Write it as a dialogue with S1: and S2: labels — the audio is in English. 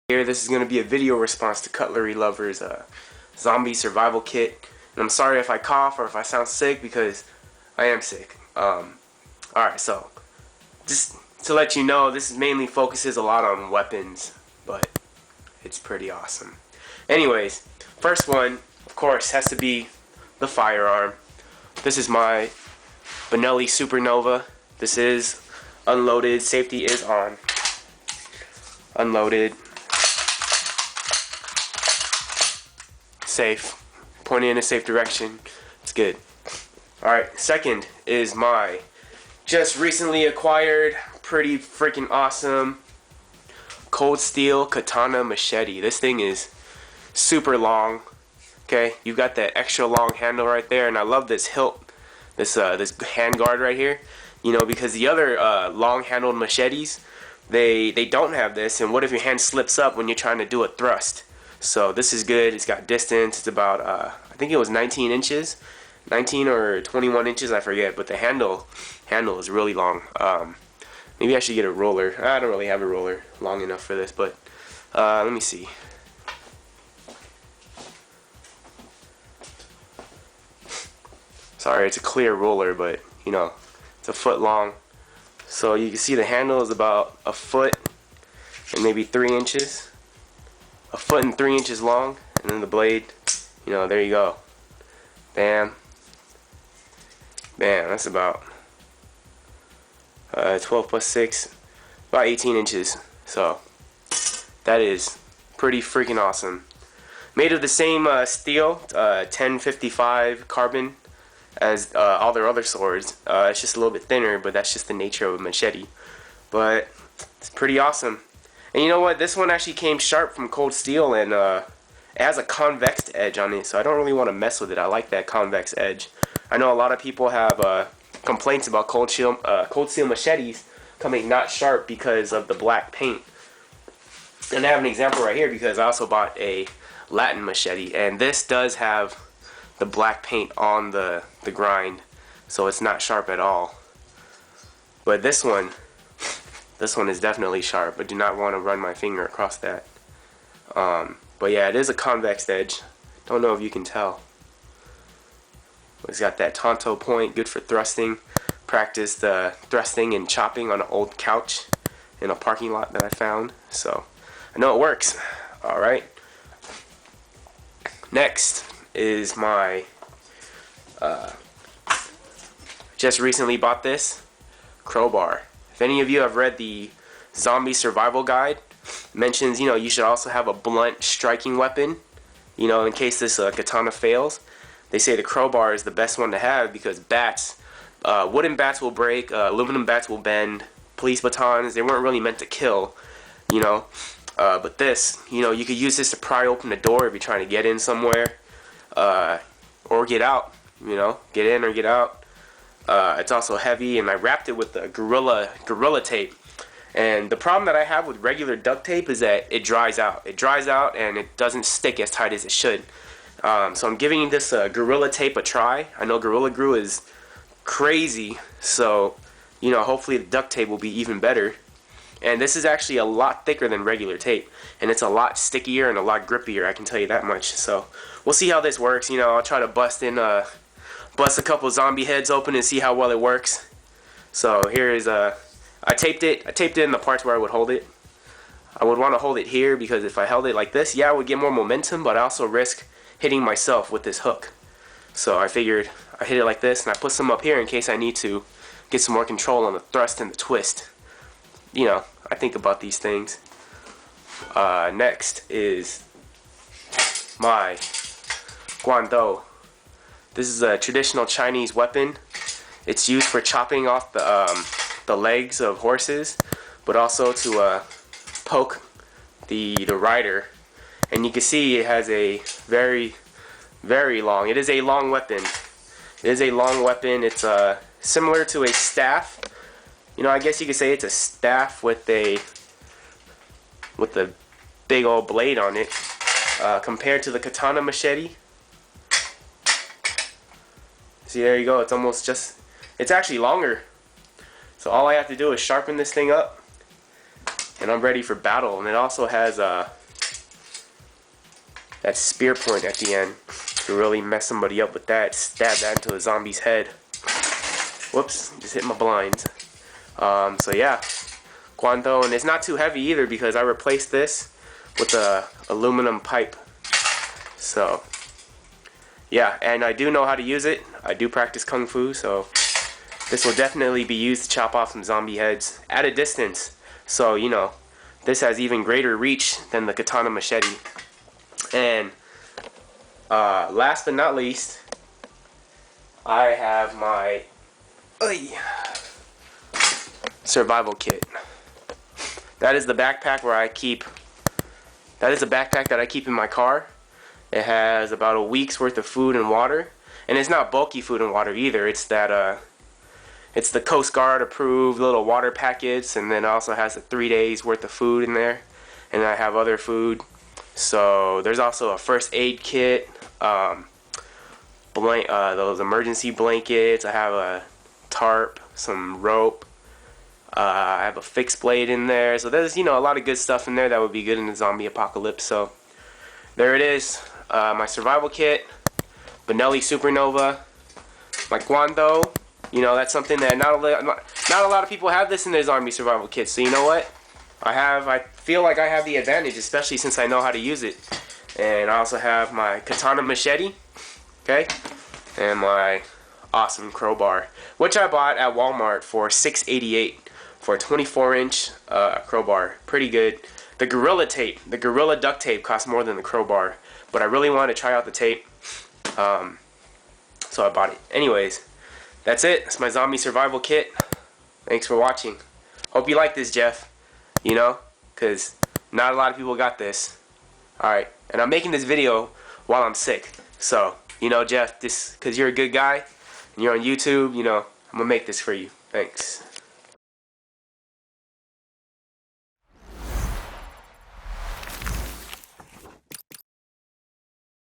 S1: Here, this is going to be a video response to Cutlery Lover's zombie survival kit. And I'm sorry if I cough or if I sound sick because I am sick. Alright, so just to let you know, this mainly focuses a lot on weapons, but it's pretty awesome. Anyways, first one, of course, has to be the firearm. This is my Benelli Supernova. This is unloaded. Safety is on. Unloaded. Safe. Pointing in a safe direction. It's good. Alright, second is my just recently acquired, pretty freaking awesome cold steel katana machete. This thing is super long. Okay, you got that extra long handle right there, and I love this hilt, this hand guard right here. You know, because the other long-handled machetes, they don't have this, and what if your hand slips up when you're trying to do a thrust? So this is good. It's got distance. It's about I think it was 19 inches, 19 or 21 inches, I forget. But the handle is really long. Maybe I should get a roller. I don't really have a roller long enough for this, but let me see. Sorry, it's a clear roller, but you know, it's a foot long. So you can see the handle is about a foot and maybe 3 inches. A foot and 3 inches long, and then the blade, you know, there you go. Bam. Bam, that's about 12 plus 6, about 18 inches. So that is pretty freaking awesome. Made of the same steel, 1055 carbon as all their other swords. It's just a little bit thinner, but that's just the nature of a machete. But it's pretty awesome. And you know what? This one actually came sharp from cold steel, and it has a convex edge on it, so I don't really want to mess with it. I like that convex edge. I know a lot of people have complaints about cold steel machetes coming not sharp because of the black paint. And I have an example right here because I also bought a Latin machete, and this does have the black paint on the grind, so it's not sharp at all. But this one is definitely sharp. I do not want to run my finger across that. But yeah, it is a convex edge. Don't know if you can tell. It's got that tonto point, good for thrusting. Practiced thrusting and chopping on an old couch in a parking lot that I found. So I know it works. Alright. Next is my just recently bought this crowbar. If any of you have read the zombie survival guide, it mentions, you know, you should also have a blunt striking weapon, you know, in case this katana fails. They say the crowbar is the best one to have because bats, wooden bats will break, aluminum bats will bend, police batons, they weren't really meant to kill, you know. But this, you know, you could use this to pry open the door if you're trying to get in somewhere, or get out, you know, get in or get out. It's also heavy, and I wrapped it with the Gorilla tape. And the problem that I have with regular duct tape is that it dries out. It dries out and it doesn't stick as tight as it should. So I'm giving this Gorilla tape a try. I know Gorilla Glue is crazy, so you know, hopefully the duct tape will be even better. And this is actually a lot thicker than regular tape, and it's a lot stickier and a lot grippier, I can tell you that much. So we'll see how this works. You know, I'll try to bust a couple zombie heads open and see how well it works. So here is I taped it in the parts where I would hold it. I would want to hold it here because if I held it like this, yeah, I would get more momentum, but I also risk hitting myself with this hook. So I figured I hit it like this, and I put some up here in case I need to get some more control on the thrust and the twist. You know, I think about these things. Next is my guando. This is a traditional Chinese weapon. It's used for chopping off the legs of horses, but also to poke the rider. And you can see it has a very, very long. It is a long weapon. It is a long weapon. It's similar to a staff. You know, I guess you could say it's a staff with a big old blade on it. Compared to the katana machete. See, there you go. It's almost it's actually longer. So all I have to do is sharpen this thing up, and I'm ready for battle. And it also has that spear point at the end to really mess somebody up with that. Stab that into a zombie's head. Whoops, just hit my blinds. So yeah, Guando, and it's not too heavy either because I replaced this with a aluminum pipe. So yeah, and I do know how to use it. I do practice kung fu, so this will definitely be used to chop off some zombie heads at a distance. So you know, this has even greater reach than the katana machete. And last but not least, I have my survival kit. That is the backpack where I keep. That is a backpack that I keep in my car. It has about a week's worth of food and water, and it's not bulky food and water either. It's that it's the Coast Guard approved little water packets, and then it also has 3 days worth of food in there, and I have other food. So there's also a first aid kit, those emergency blankets. I have a tarp, some rope. I have a fixed blade in there. So there's, you know, a lot of good stuff in there that would be good in the zombie apocalypse. So there it is, my survival kit, Benelli Supernova, my Guando. You know, that's something that not a lot of people have this in their zombie survival kit. So you know what? I feel like I have the advantage, especially since I know how to use it. And I also have my katana machete, okay, and my awesome crowbar, which I bought at Walmart for $6.88 for a 24-inch crowbar. Pretty good. The Gorilla tape, the Gorilla duct tape costs more than the crowbar, but I really wanted to try out the tape, so I bought it. Anyways, that's it. It's my zombie survival kit. Thanks for watching. Hope you like this, Jeff. You know, because not a lot of people got this. Alright, and I'm making this video while I'm sick. So, you know, Jeff, this, because you're a good guy and you're on YouTube, you know, I'm going to make this for you. Thanks.